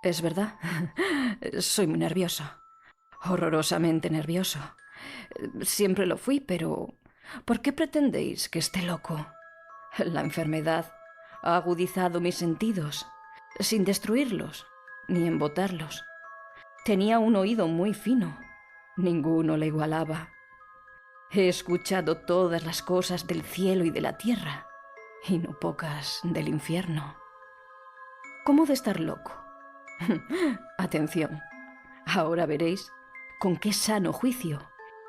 Es verdad. Soy muy nervioso. Horrorosamente nervioso. Siempre lo fui, pero ¿por qué pretendéis que esté loco? La enfermedad ha agudizado mis sentidos, sin destruirlos, ni embotarlos. Tenía un oído muy fino. Ninguno le igualaba. He escuchado todas las cosas del cielo y de la tierra, y no pocas del infierno. ¿Cómo de estar loco? Atención, ahora veréis con qué sano juicio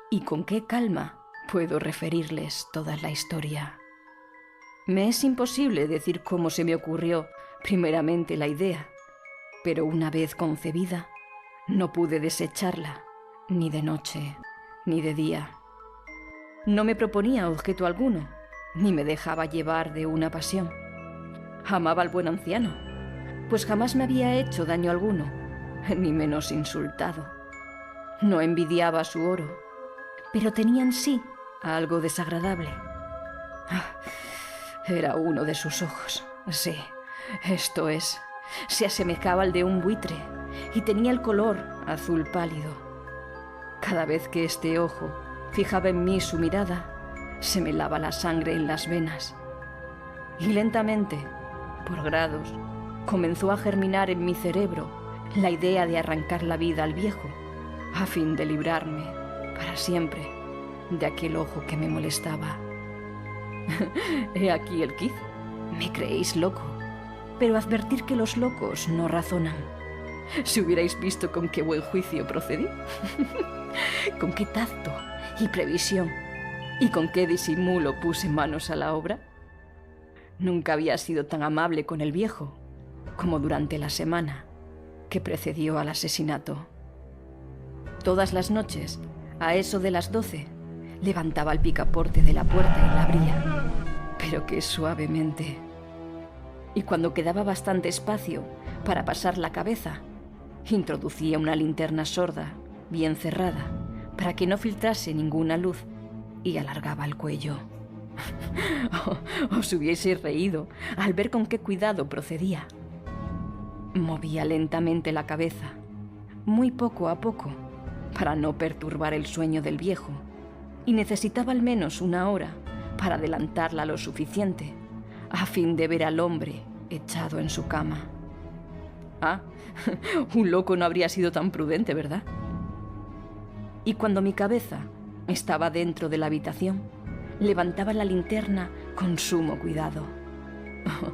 y con qué calma puedo referirles toda la historia. Me es imposible decir cómo se me ocurrió primeramente la idea, pero una vez concebida, no pude desecharla, ni de noche, ni de día. No me proponía objeto alguno, ni me dejaba llevar de una pasión. Amaba al buen anciano, pues jamás me había hecho daño alguno, ni menos insultado. No envidiaba su oro, pero tenía en sí algo desagradable. Era uno de sus ojos, sí, esto es, se asemejaba al de un buitre y tenía el color azul pálido. Cada vez que este ojo fijaba en mí su mirada, se me helaba la sangre en las venas. Y lentamente, por grados, comenzó a germinar en mi cerebro la idea de arrancar la vida al viejo, a fin de librarme, para siempre, de aquel ojo que me molestaba. He aquí el quiz. Me creéis loco, pero advertir que los locos no razonan. Si hubierais visto con qué buen juicio procedí, con qué tacto y previsión, y con qué disimulo puse manos a la obra. Nunca había sido tan amable con el viejo como durante la semana que precedió al asesinato. Todas las noches, a eso de las 12, levantaba el picaporte de la puerta y la abría, pero qué suavemente. Y cuando quedaba bastante espacio para pasar la cabeza, introducía una linterna sorda, bien cerrada, para que no filtrase ninguna luz, y alargaba el cuello. Os hubieseis reído al ver con qué cuidado procedía. Movía lentamente la cabeza, muy poco a poco, para no perturbar el sueño del viejo, y necesitaba al menos una hora para adelantarla lo suficiente, a fin de ver al hombre echado en su cama. Ah, un loco no habría sido tan prudente, ¿verdad? Y cuando mi cabeza estaba dentro de la habitación, levantaba la linterna con sumo cuidado. Oh,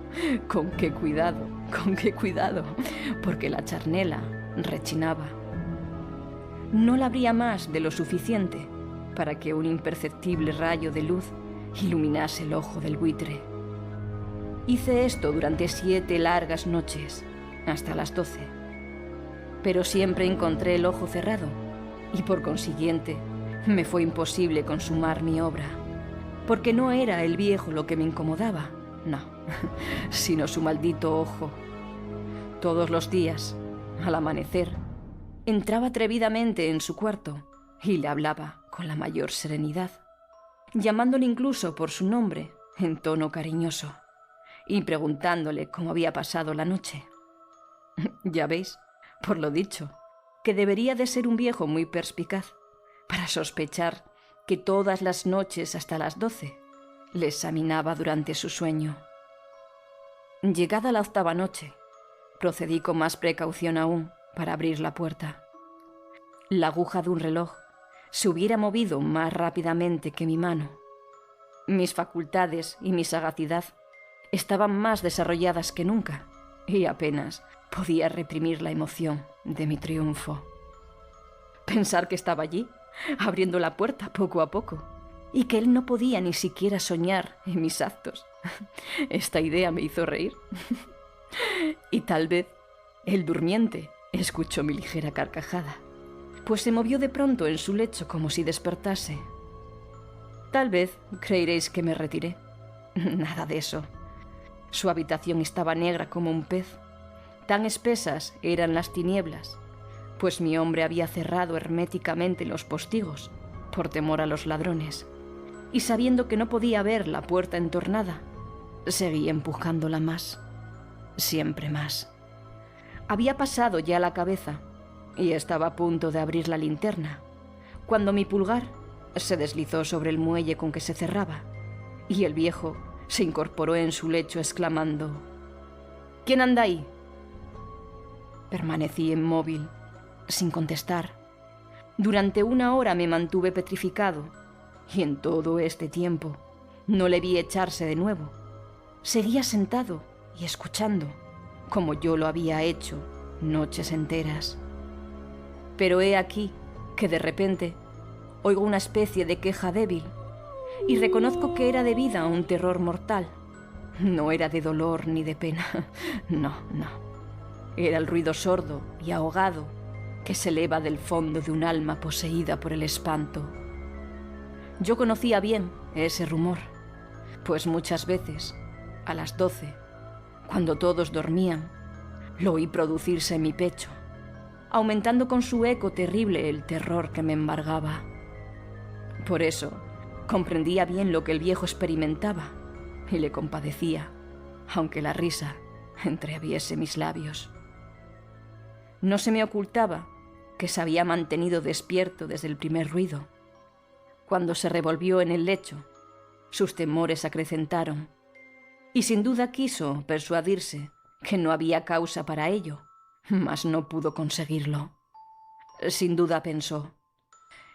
con qué cuidado, porque la charnela rechinaba. No la abría más de lo suficiente para que un imperceptible rayo de luz iluminase el ojo del buitre. Hice esto durante 7 largas noches, hasta las 12. Pero siempre encontré el ojo cerrado y por consiguiente me fue imposible consumar mi obra, porque no era el viejo lo que me incomodaba, no, sino su maldito ojo. Todos los días, al amanecer, entraba atrevidamente en su cuarto y le hablaba con la mayor serenidad, llamándole incluso por su nombre en tono cariñoso y preguntándole cómo había pasado la noche. Ya veis, por lo dicho, que debería de ser un viejo muy perspicaz para sospechar que todas las noches hasta las 12 le examinaba durante su sueño. Llegada la 8ª noche, procedí con más precaución aún para abrir la puerta. La aguja de un reloj se hubiera movido más rápidamente que mi mano. Mis facultades y mi sagacidad estaban más desarrolladas que nunca y apenas podía reprimir la emoción de mi triunfo. Pensar que estaba allí, abriendo la puerta poco a poco, y que él no podía ni siquiera soñar en mis actos. Esta idea me hizo reír. Y tal vez el durmiente escuchó mi ligera carcajada, pues se movió de pronto en su lecho como si despertase. Tal vez creeréis que me retiré. Nada de eso. Su habitación estaba negra como un pez. Tan espesas eran las tinieblas, pues mi hombre había cerrado herméticamente los postigos por temor a los ladrones, y sabiendo que no podía ver la puerta entornada, seguí empujándola más, siempre más, Había pasado ya la cabeza y estaba a punto de abrir la linterna, cuando mi pulgar se deslizó sobre el muelle con que se cerraba, y el viejo se incorporó en su lecho exclamando: «¿Quién anda ahí?». Permanecí inmóvil, sin contestar. Durante 1 hora me mantuve petrificado, y en todo este tiempo no le vi echarse de nuevo. Seguía sentado y escuchando, como yo lo había hecho noches enteras. Pero he aquí que de repente oigo una especie de queja débil, y reconozco que era debida a un terror mortal. No era de dolor ni de pena, no. Era el ruido sordo y ahogado que se eleva del fondo de un alma poseída por el espanto. Yo conocía bien ese rumor, pues muchas veces, a las 12, cuando todos dormían, lo oí producirse en mi pecho, aumentando con su eco terrible el terror que me embargaba. Por eso, comprendía bien lo que el viejo experimentaba y le compadecía, aunque la risa entreabriese mis labios. No se me ocultaba que se había mantenido despierto desde el primer ruido. Cuando se revolvió en el lecho, sus temores acrecentaron, y sin duda quiso persuadirse que no había causa para ello, mas no pudo conseguirlo. Sin duda pensó: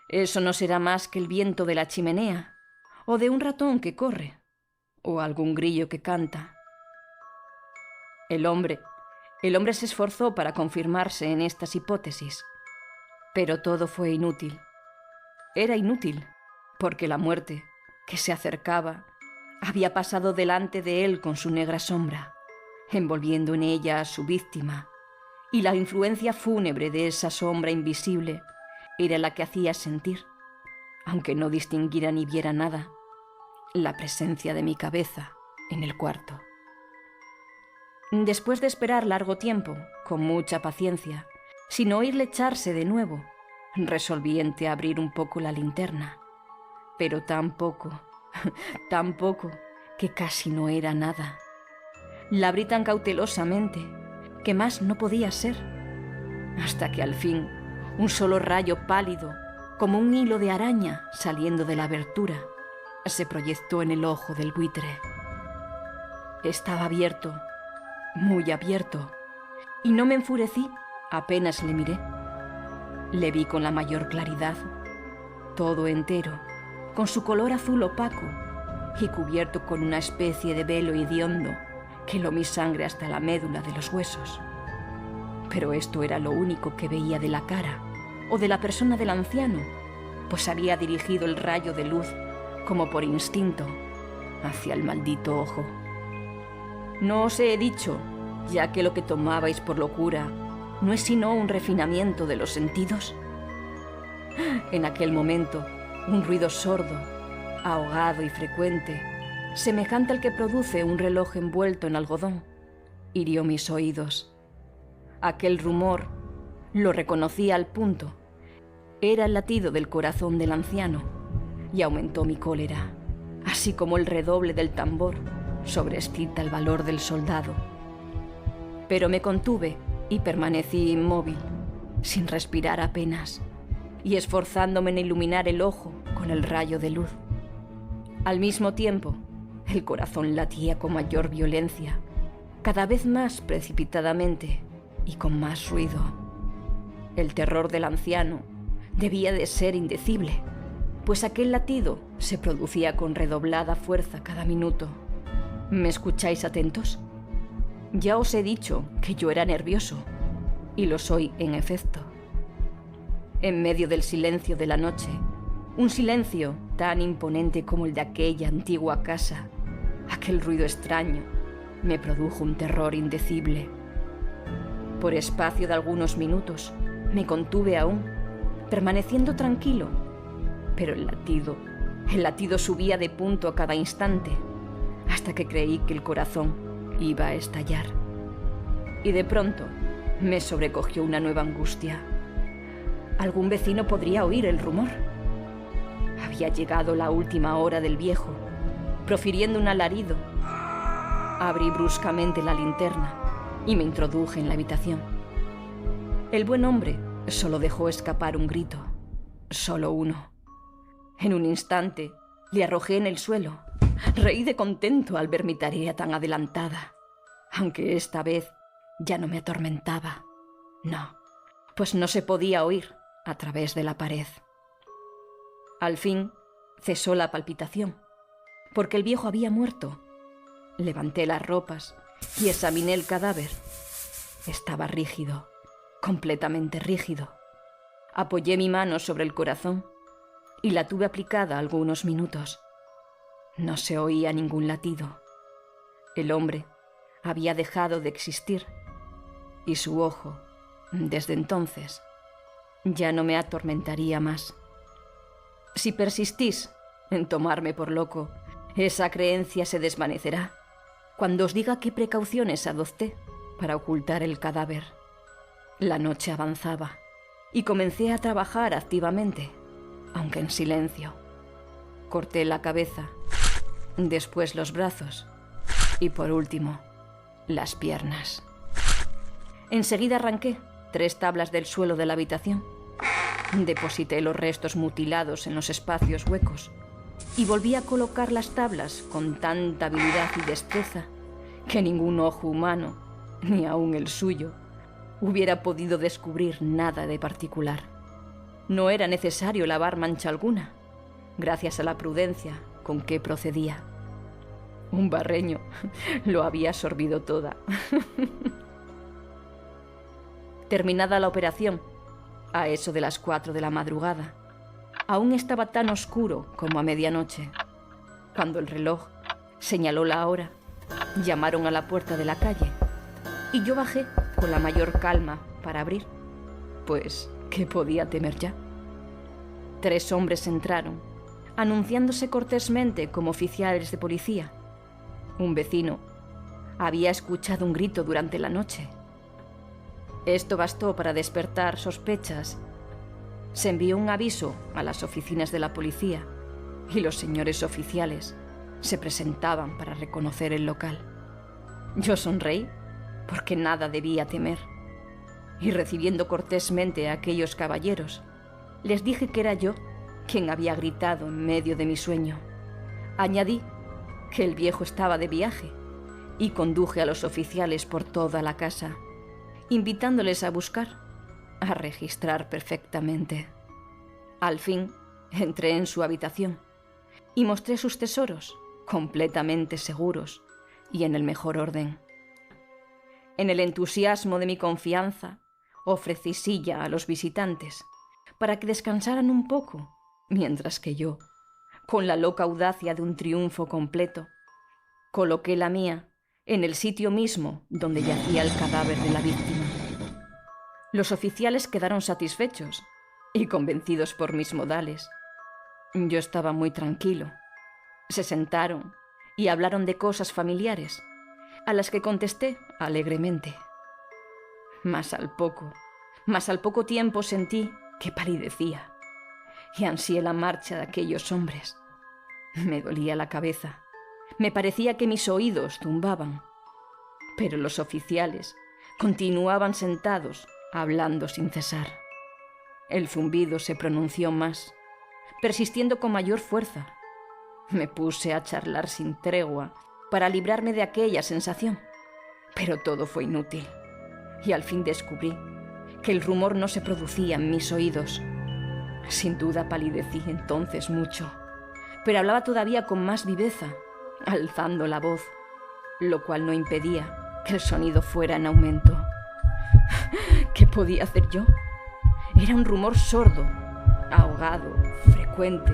«Eso no será más que el viento de la chimenea, o de un ratón que corre, o algún grillo que canta». El hombre se esforzó para confirmarse en estas hipótesis, pero todo fue inútil. Era inútil, porque la muerte, que se acercaba, había pasado delante de él con su negra sombra, envolviendo en ella a su víctima, y la influencia fúnebre de esa sombra invisible era la que hacía sentir, aunque no distinguiera ni viera nada, la presencia de mi cabeza en el cuarto. Después de esperar largo tiempo, con mucha paciencia, sin oírle echarse de nuevo, resolví entreabrir un poco la linterna, pero tan poco, que casi no era nada. La abrí tan cautelosamente que más no podía ser, hasta que al fin un solo rayo pálido, como un hilo de araña saliendo de la abertura, se proyectó en el ojo del buitre. Estaba abierto, muy abierto, y no me enfurecí apenas le miré. Le vi con la mayor claridad, todo entero, con su color azul opaco y cubierto con una especie de velo hediondo que heló mi sangre hasta la médula de los huesos. Pero esto era lo único que veía de la cara o de la persona del anciano, pues había dirigido el rayo de luz, como por instinto, hacia el maldito ojo. No os he dicho, ya que lo que tomabais por locura no es sino un refinamiento de los sentidos. En aquel momento, un ruido sordo, ahogado y frecuente, semejante al que produce un reloj envuelto en algodón, hirió mis oídos. Aquel rumor, lo reconocí al punto, era el latido del corazón del anciano, y aumentó mi cólera, así como el redoble del tambor sobreexcita el valor del soldado. Pero me contuve y permanecí inmóvil, sin respirar apenas, y esforzándome en iluminar el ojo con el rayo de luz. Al mismo tiempo, el corazón latía con mayor violencia, cada vez más precipitadamente y con más ruido. El terror del anciano debía de ser indecible, pues aquel latido se producía con redoblada fuerza cada minuto. ¿Me escucháis atentos? Ya os he dicho que yo era nervioso, y lo soy en efecto. En medio del silencio de la noche, un silencio tan imponente como el de aquella antigua casa, aquel ruido extraño me produjo un terror indecible. Por espacio de algunos minutos me contuve aún, permaneciendo tranquilo, pero el latido subía de punto a cada instante, hasta que creí que el corazón iba a estallar. Y de pronto me sobrecogió una nueva angustia. Algún vecino podría oír el rumor. Había llegado la última hora del viejo. Profiriendo un alarido, abrí bruscamente la linterna y me introduje en la habitación. El buen hombre solo dejó escapar un grito, solo uno. En un instante le arrojé en el suelo. Reí de contento al ver mi tarea tan adelantada, aunque esta vez ya no me atormentaba. No, pues no se podía oír a través de la pared. Al fin cesó la palpitación, porque el viejo había muerto. Levanté las ropas y examiné el cadáver. Estaba rígido, completamente rígido. Apoyé mi mano sobre el corazón y la tuve aplicada algunos minutos. No se oía ningún latido. El hombre había dejado de existir y su ojo, desde entonces, ya no me atormentaría más. Si persistís en tomarme por loco, esa creencia se desvanecerá cuando os diga qué precauciones adopté para ocultar el cadáver. La noche avanzaba y comencé a trabajar activamente, aunque en silencio. Corté la cabeza, después los brazos y por último las piernas. Enseguida arranqué 3 tablas del suelo de la habitación. Deposité los restos mutilados en los espacios huecos y volví a colocar las tablas con tanta habilidad y destreza que ningún ojo humano, ni aun el suyo, hubiera podido descubrir nada de particular. No era necesario lavar mancha alguna, gracias a la prudencia con que procedía. Un barreño lo había absorbido toda. Terminada la operación, a eso de las 4 de la madrugada, aún estaba tan oscuro como a medianoche. Cuando el reloj señaló la hora, llamaron a la puerta de la calle y yo bajé con la mayor calma para abrir, pues ¿qué podía temer ya? 3 hombres entraron, anunciándose cortésmente como oficiales de policía. Un vecino había escuchado un grito durante la noche. Esto bastó para despertar sospechas. Se envió un aviso a las oficinas de la policía y los señores oficiales se presentaban para reconocer el local. Yo sonreí porque nada debía temer y recibiendo cortésmente a aquellos caballeros, les dije que era yo quien había gritado en medio de mi sueño. Añadí que el viejo estaba de viaje y conduje a los oficiales por toda la casa, invitándoles a buscar, a registrar perfectamente. Al fin entré en su habitación y mostré sus tesoros, completamente seguros y en el mejor orden. En el entusiasmo de mi confianza, ofrecí silla a los visitantes para que descansaran un poco, mientras que yo, con la loca audacia de un triunfo completo, coloqué la mía en el sitio mismo donde yacía el cadáver de la víctima. Los oficiales quedaron satisfechos y convencidos por mis modales. Yo estaba muy tranquilo. Se sentaron y hablaron de cosas familiares, a las que contesté alegremente. Mas al poco tiempo sentí que palidecía y ansié la marcha de aquellos hombres. Me dolía la cabeza. Me parecía que mis oídos zumbaban. Pero los oficiales continuaban sentados, hablando sin cesar. El zumbido se pronunció más, persistiendo con mayor fuerza. Me puse a charlar sin tregua para librarme de aquella sensación, pero todo fue inútil, y al fin descubrí que el rumor no se producía en mis oídos. Sin duda palidecí entonces mucho, pero hablaba todavía con más viveza, alzando la voz, lo cual no impedía que el sonido fuera en aumento. ¿Qué podía hacer yo? Era un rumor sordo, ahogado, frecuente,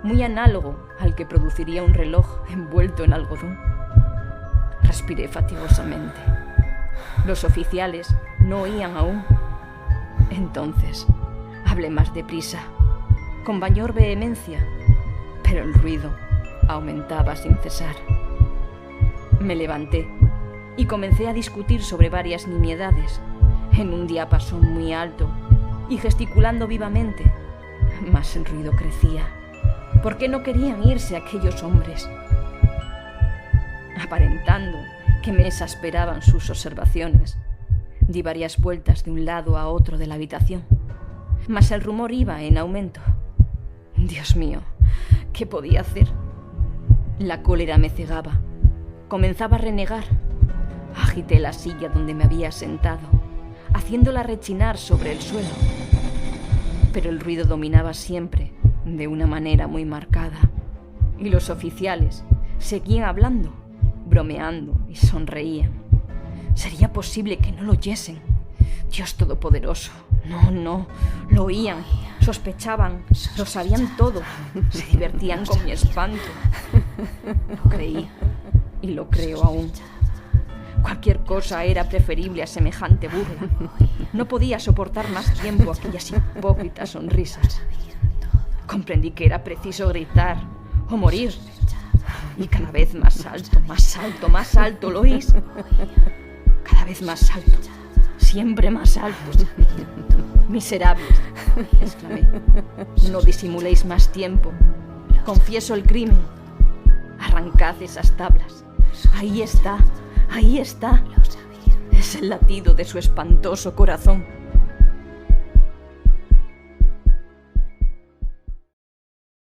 muy análogo al que produciría un reloj envuelto en algodón. Respiré fatigosamente. Los oficiales no oían aún. Entonces hablé más deprisa, con mayor vehemencia, pero el ruido aumentaba sin cesar. Me levanté y comencé a discutir sobre varias nimiedades, en un diapasón muy alto y gesticulando vivamente, mas el ruido crecía. ¿Por qué no querían irse aquellos hombres? Aparentando que me exasperaban sus observaciones, Di varias vueltas de un lado a otro de la habitación, mas el rumor iba en aumento. Dios mío, ¿qué podía hacer? La cólera me cegaba. Comenzaba a renegar. Agité la silla donde me había sentado, haciéndola rechinar sobre el suelo. Pero el ruido dominaba siempre, de una manera muy marcada. Y los oficiales seguían hablando, bromeando y sonreían. ¿Sería posible que no lo oyesen? Dios todopoderoso. No, lo oían, sospechaban, lo sabían todo, se divertían con mi espanto. Lo creí y lo creo aún. Cualquier cosa era preferible a semejante burla. No podía soportar más tiempo aquellas hipócritas sonrisas. Comprendí que era preciso gritar o morir. Y cada vez más alto, más alto, más alto, ¿lo oís? Cada vez más alto, siempre más alto. Miserables, exclamé, no disimuléis más tiempo. Confieso el crimen. Arrancad esas tablas. Ahí está, ahí está. Es el latido de su espantoso corazón.